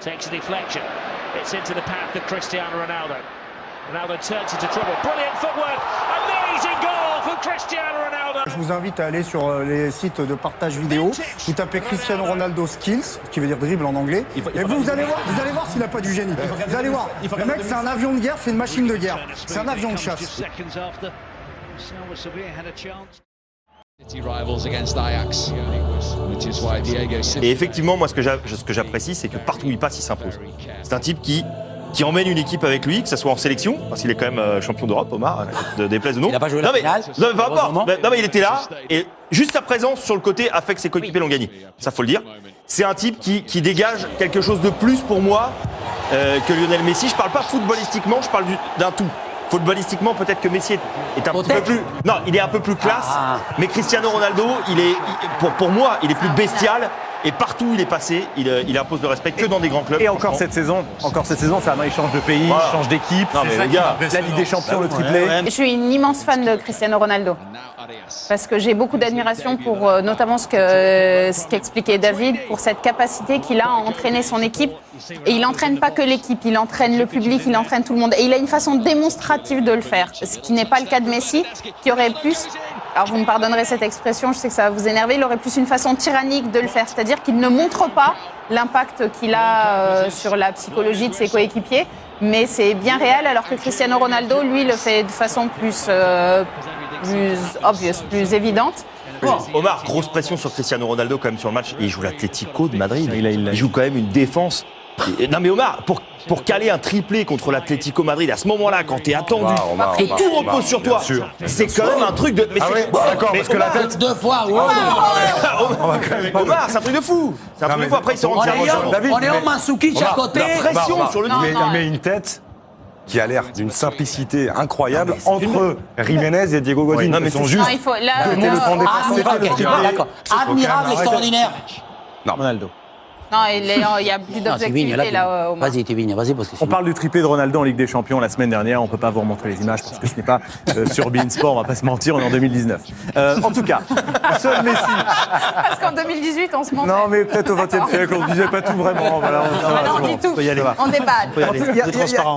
Takes a deflection. It's into the path of Cristiano Ronaldo. Ronaldo turns into trouble. Brilliant footwork. Amazing goal for Cristiano Ronaldo. Je vous invite à aller sur les sites de partage vidéo. Vous tapez Cristiano Ronaldo Skills, qui veut dire dribble en anglais. Et vous allez voir s'il n'a pas du génie. Vous allez voir. Le mec, c'est un avion de guerre, c'est une machine de guerre. C'est un avion de chasse. Et effectivement, moi, ce que j'apprécie, c'est que partout où il passe, il s'impose. C'est un type qui emmène une équipe avec lui, que ce soit en sélection, parce qu'il est quand même champion d'Europe, Omar, déplaise ou non. Il n'a pas joué la finale. Non, mais pas rapport. Non, mais il était là, et juste sa présence sur le côté a fait que ses coéquipiers l'ont gagné. Ça, faut le dire. C'est un type qui dégage quelque chose de plus pour moi que Lionel Messi. Je parle pas footballistiquement, je parle d'un tout. Footballistiquement, peut-être que Messi est un petit peu plus... Non, il est un peu plus classe, mais Cristiano Ronaldo, pour moi, il est plus bestial. Et partout où il est passé, il impose le respect que dans des grands clubs. Et encore cette saison, ça il change de pays, il change d'équipe. La Ligue des Champions, le triplé. Je suis une immense fan de Cristiano Ronaldo. Parce que j'ai beaucoup d'admiration pour notamment ce qu'expliquait David, pour cette capacité qu'il a à entraîner son équipe. Et il n'entraîne pas que l'équipe, il entraîne le public, il entraîne tout le monde. Et il a une façon démonstrative de le faire, ce qui n'est pas le cas de Messi, qui aurait plus, alors vous me pardonnerez cette expression, je sais que ça va vous énerver, il aurait plus une façon tyrannique de le faire, c'est-à-dire qu'il ne montre pas l'impact qu'il a sur la psychologie de ses coéquipiers, mais c'est bien réel, alors que Cristiano Ronaldo, lui, le fait de façon plus obvious, plus évidente. Omar, grosse pression sur Cristiano Ronaldo quand même sur le match. Il joue l'Atlético de Madrid. Il joue quand même une défense. Non mais Omar, pour caler un triplé contre l'Atlético Madrid à ce moment-là, quand t'es attendu, que tout repose sur toi, c'est quand même un truc de... Mais d'accord, parce que la tête... Deux fois, Omar, c'est un truc de fou. C'est un truc de fou. Après, il se rend on est en Mandzukic à côté. La pression sur le Il met une tête qui a l'air d'une simplicité incroyable entre Jiménez et Diego Godin. Non, mais ils sont juste... il faut, là, C'était le temps D'accord. Admirable, extraordinaire. Non, Ronaldo. Non, il y a plus d'objectivité là. Omar. Vas-y, Tivigne, vas-y. On parle du triplé de Ronaldo en Ligue des Champions la semaine dernière. On ne peut pas vous remontrer les images parce que ce n'est pas sur beIN Sport, on ne va pas se mentir, on est en 2019. En tout cas, seul Messi. Parce qu'en 2018, on se montre. Non, mais peut-être au XXe siècle, on ne disait pas tout vraiment. Voilà, on dit tout. On débat.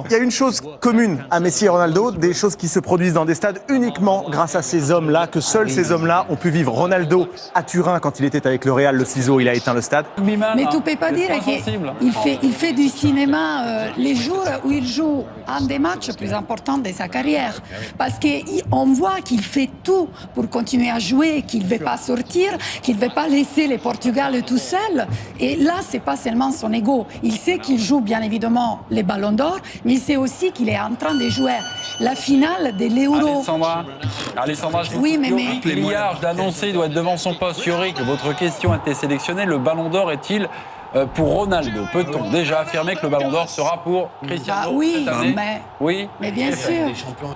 Il y a une chose commune à Messi et Ronaldo, des choses qui se produisent dans des stades uniquement grâce à ces hommes-là, que seuls ces hommes-là ont pu vivre. Ronaldo à Turin, quand il était avec le Real, le ciseau, il a éteint le stade. Mais tu ne peux pas dire qu'il fait du cinéma les jours où il joue un des matchs plus importants de sa carrière. Parce qu'on voit qu'il fait tout pour continuer à jouer, qu'il ne veut pas sortir, qu'il ne veut pas laisser le Portugal tout seul. Et là, ce n'est pas seulement son ego. Il sait qu'il joue bien évidemment les ballons d'or, mais il sait aussi qu'il est en train de jouer la finale de l'Euro. Alessandra, oui, mais milliards d'annoncer, il doit être devant son poste. Yorick, votre question a été sélectionnée. Le ballon d'or est-il pour Ronaldo? Peut-on déjà affirmer que le ballon d'or sera pour Cristiano cette année? Mais bien sûr.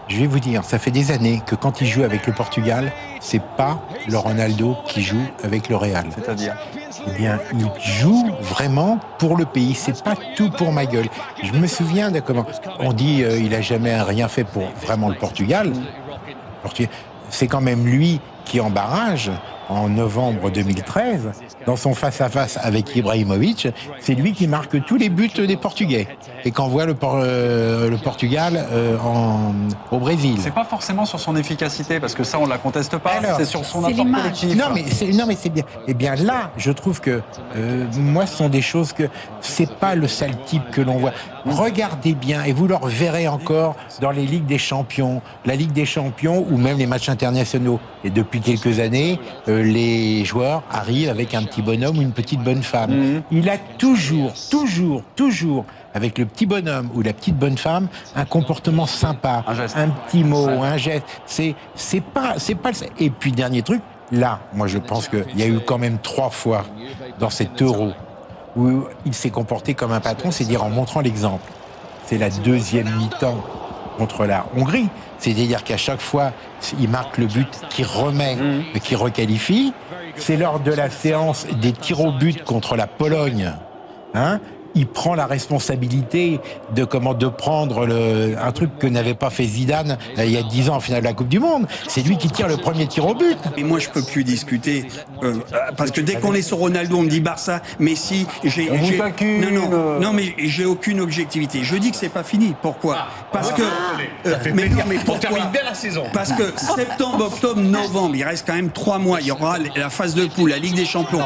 Je vais vous dire, ça fait des années que quand il joue avec le Portugal, c'est pas le Ronaldo qui joue avec le Real. C'est-à-dire? Eh bien, il joue vraiment pour le pays. C'est pas tout pour ma gueule. Je me souviens de comment on dit il a jamais rien fait pour vraiment le Portugal. C'est quand même lui qui en barrage en novembre 2013, dans son face-à-face avec Ibrahimovic, c'est lui qui marque tous les buts des Portugais et qu'envoie le Portugal au Brésil. C'est pas forcément sur son efficacité, parce que ça, on la conteste pas, c'est sur son apport collectif. Non, mais c'est bien. Eh bien là, je trouve que, moi, ce sont des choses que c'est pas le sale type que l'on voit. Regardez bien, et vous le verrez encore dans les Ligues des Champions, la Ligue des Champions ou même les matchs internationaux. Et depuis quelques années, les joueurs arrivent avec un petit bonhomme ou une petite bonne femme. Il a toujours, avec le petit bonhomme ou la petite bonne femme, un comportement sympa, un petit mot, un geste. C'est pas. Et puis dernier truc, là, moi je pense qu'il y a eu quand même 3 fois dans cet Euro où il s'est comporté comme un patron, c'est-à-dire en montrant l'exemple. C'est la deuxième mi-temps contre la Hongrie. C'est-à-dire qu'à chaque fois, il marque le but qui remet, qui requalifie. C'est lors de la séance des tirs au but contre la Pologne, il prend la responsabilité de prendre un truc que n'avait pas fait Zidane il y a 10 ans en finale de la Coupe du Monde. C'est lui qui tire le premier tir au but. Et moi, je peux plus discuter parce que dès qu'on est sur Ronaldo, on me dit Barça, Messi. Non, mais j'ai aucune objectivité. Je dis que c'est pas fini. Pourquoi? Parce que mais pourquoi? bien la saison. Parce que septembre, octobre, novembre, il reste quand même 3 mois. Il y aura la phase de poule, la Ligue des Champions,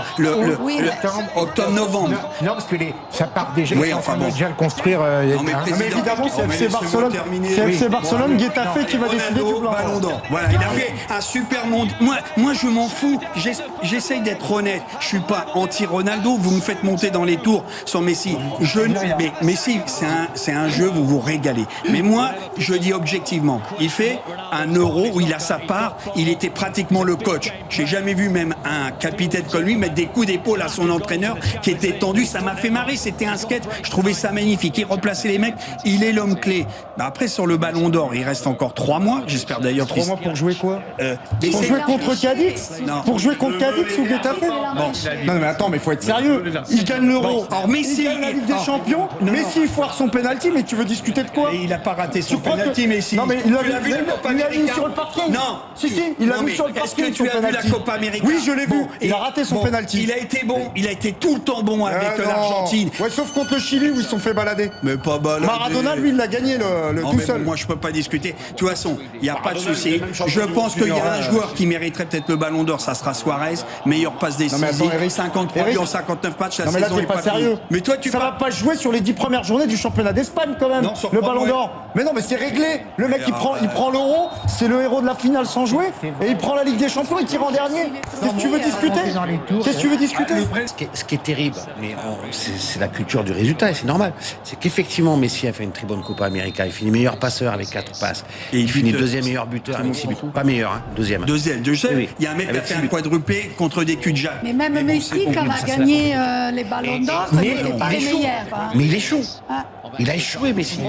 octobre, novembre. Non, parce que ça part déjà. Oui, enfin bon. Déjà le construire. Mais évidemment, c'est FC Barcelone, Getafe qui va décider du Ballon d'Or. Voilà, il a fait un super monde. Moi, je m'en fous. J'essaye d'être honnête. Je suis pas anti-Ronaldo. Vous me faites monter dans les tours sur Messi. Mais Messi, c'est un jeu, vous vous régalez. Mais moi, je dis objectivement, il fait un Euro où il a sa part. Il était pratiquement le coach. J'ai jamais vu même un capitaine comme lui mettre des coups d'épaule à son entraîneur qui était tendu. Ça m'a fait marrer. C'était un sketch. Je trouvais ça magnifique. Il replaçait les mecs. Il est l'homme clé. Après, sur le Ballon d'Or, il reste encore 3 mois. J'espère d'ailleurs. 3 mois pour jouer quoi? Pour jouer contre Cadix? Pour jouer contre Cadix ou Getafe? Non mais attends, mais faut être sérieux. Il gagne l'Euro. Alors Messi, il gagne la Ligue des Champions. Messi il foire son penalty, mais tu veux discuter de quoi? Et il a pas raté son penalty, Messi. Non mais il l'a vu la Copa mis América sur le parking. Non. Si, il l'a mis sur le Est-ce que parking. tu as vu la Copa América? Oui, je l'ai vu. Il a raté son penalty. Il a été bon. Il a été tout le temps bon avec l'Argentine. Ouais, sauf contre le Chili où ils se sont fait balader. Mais pas balader. Maradona, lui, il l'a gagné tout seul. Moi, je peux pas discuter. De toute façon, il n'y a pas de souci. Je pense qu'il y a un joueur qui mériterait peut-être le Ballon d'Or, ça sera Suarez. Meilleure passe décisive. 53 buts en 59 matchs. La non mais là saison t'es pas sérieux. Mais toi ça va pas jouer sur les 10 premières journées du championnat d'Espagne quand même. Non, sur le quoi, Ballon d'Or. Mais non mais c'est réglé. Le mec il prend l'Euro, c'est le héros de la finale sans jouer et il prend la Ligue des Champions, il tire en dernier. Qu'est-ce que tu veux discuter? Qu'est-ce que tu veux discuter? Ce qui est terrible, mais c'est la culture du résultat et c'est normal. C'est qu'effectivement Messi a fait une très bonne Copa América. Il finit meilleur passeur avec 4 passes. Et il finit deuxième meilleur buteur avec 6 buts. Pas meilleur, hein, deuxième. Oui. Il y a un mec qui a fait un quadruplé contre des culs de Jacques. Mais même Messi, quand il a gagné les ballons d'or, il était pas meilleur. Mais il échoue. Il a échoué, Messi.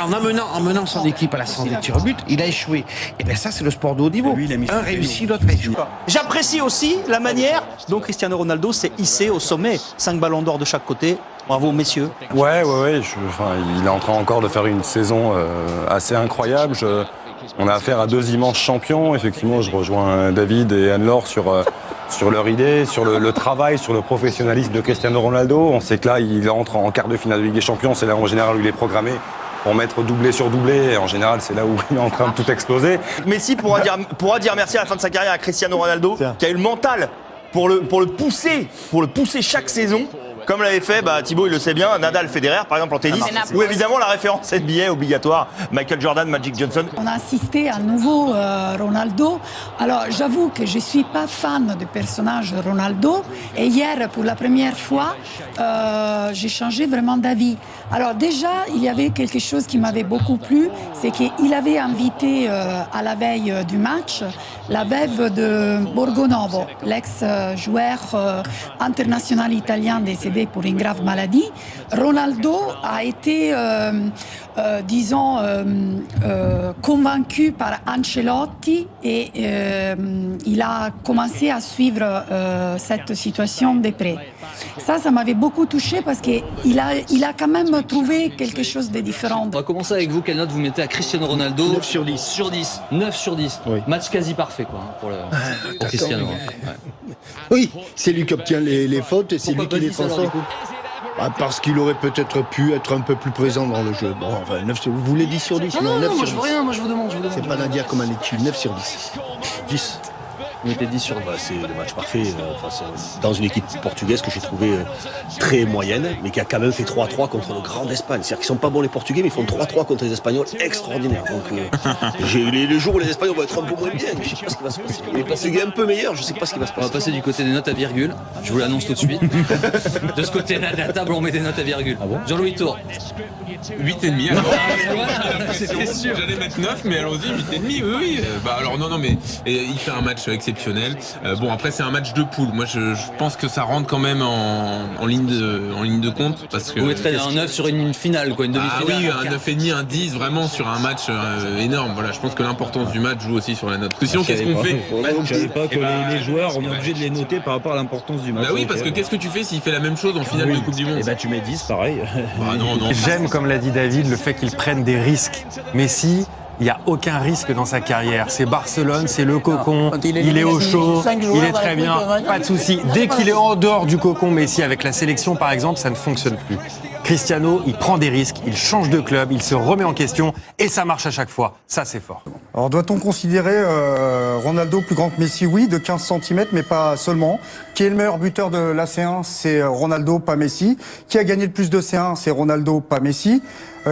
En menant son équipe à la séance des tirs au but, il a échoué. Et bien ça, c'est le sport de haut niveau. Un réussit, l'autre échoue. J'apprécie aussi la manière dont Cristiano Ronaldo s'est hissé au sommet. 5 ballons d'or de chaque côté. Bravo, messieurs. Ouais. Il est en train encore de faire une saison assez incroyable. On a affaire à 2 immenses champions. Effectivement, je rejoins David et Anne-Laure sur leur idée, sur le travail, sur le professionnalisme de Cristiano Ronaldo. On sait que là, il entre en quart de finale de Ligue des Champions. C'est là en général où il est programmé pour mettre doublé sur doublé. Et en général, c'est là où il est en train de tout exploser. Messi pourra dire merci à la fin de sa carrière à Cristiano Ronaldo, qui a eu le mental pour le pousser chaque saison. Comme l'avait fait, Thibaut il le sait bien, Nadal, Federer par exemple en tennis, où évidemment la référence NBA obligatoire, Michael Jordan, Magic Johnson. On a assisté à nouveau Ronaldo. Alors j'avoue que je ne suis pas fan du personnage Ronaldo et hier pour la première fois j'ai changé vraiment d'avis. Alors déjà il y avait quelque chose qui m'avait beaucoup plu, c'est qu'il avait invité à la veille du match la veuve de Borgonovo, l'ex-joueur international italien décédé pour une grave maladie. Ronaldo a été, convaincu par Ancelotti et il a commencé à suivre cette situation de près. Ça m'avait beaucoup touché parce qu'il a quand même trouvé quelque chose de différent. On va commencer avec vous. Quelle note vous mettez à Cristiano Ronaldo? 9 sur 10. Sur 10. 9 sur 10. Oui. Match quasi parfait pour Cristiano. Oui, c'est lui qui obtient les fautes et c'est lui qui les transforme. Parce qu'il aurait peut-être pu être un peu plus présent dans le jeu. Bon, enfin, 9 sur... Vous voulez 10 sur 10? Non, 9 sur moi 10. je veux rien, moi je vous demande. C'est pas Nadia comme un étude, 9 sur 10. 10. Vous mettez 10 sur 10. C'est le match parfait dans une équipe portugaise que j'ai trouvé très moyenne, mais qui a quand même fait 3-3 contre le Grand d'Espagne. C'est-à-dire qu'ils sont pas bons les Portugais, mais ils font 3-3 contre les Espagnols, extraordinaire. Donc j'ai les jours où les Espagnols vont être un peu moins bien, je sais pas ce qui va se passer. Les Portugais un peu meilleurs, je sais pas ce qui va se passer. On va passer du côté des notes à virgule. Je vous l'annonce tout de suite. De ce côté-là de la table, on met des notes à virgule. Ah bon? Jean-Louis Tour. 8,5. C'était sûr. J'allais mettre 9, mais allons-y, 8,5. Oui. Alors non, mais il fait un match exceptionnel. exceptionnel. Bon, après, c'est un match de poule. Moi, je pense que ça rentre quand même en ligne de compte. Parce que Vous mettrez un 9 sur une finale, quoi, une demi-finale. Ah oui, un 9,5, un 10, vraiment sur un match énorme. Voilà, je pense que l'importance du match joue aussi sur la note. Parce que sinon, qu'est-ce qu'on fait? Je savais pas que les joueurs, on est obligé de les noter par rapport à l'importance du match. Bah oui, parce que qu'est-ce que tu fais s'il fait la même chose en finale de Coupe du Monde? Et bah tu mets 10, pareil. Ah non. J'aime, comme l'a dit David, le fait qu'il prenne des risques. Messi, il n'y a aucun risque dans sa carrière. C'est Barcelone, c'est le cocon, il est au chaud, il est très bien, pas de souci. Dès qu'il est en dehors du cocon, Messi, avec la sélection par exemple, ça ne fonctionne plus. Cristiano, il prend des risques, il change de club, il se remet en question et ça marche à chaque fois. Ça, c'est fort. Alors, doit-on considérer Ronaldo plus grand que Messi? Oui, de 15 cm, mais pas seulement. Qui est le meilleur buteur de la C1? C'est Ronaldo, pas Messi. Qui a gagné le plus de C1? C'est Ronaldo, pas Messi.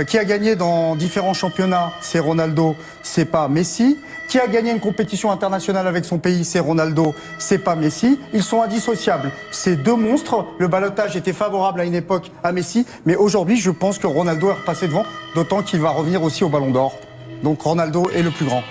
Qui a gagné dans différents championnats? C'est Ronaldo, c'est pas Messi. Qui a gagné une compétition internationale avec son pays? C'est Ronaldo, c'est pas Messi. Ils sont indissociables. Ces deux monstres, le ballottage était favorable à une époque à Messi, mais aujourd'hui, je pense que Ronaldo est repassé devant, d'autant qu'il va revenir aussi au Ballon d'Or. Donc Ronaldo est le plus grand.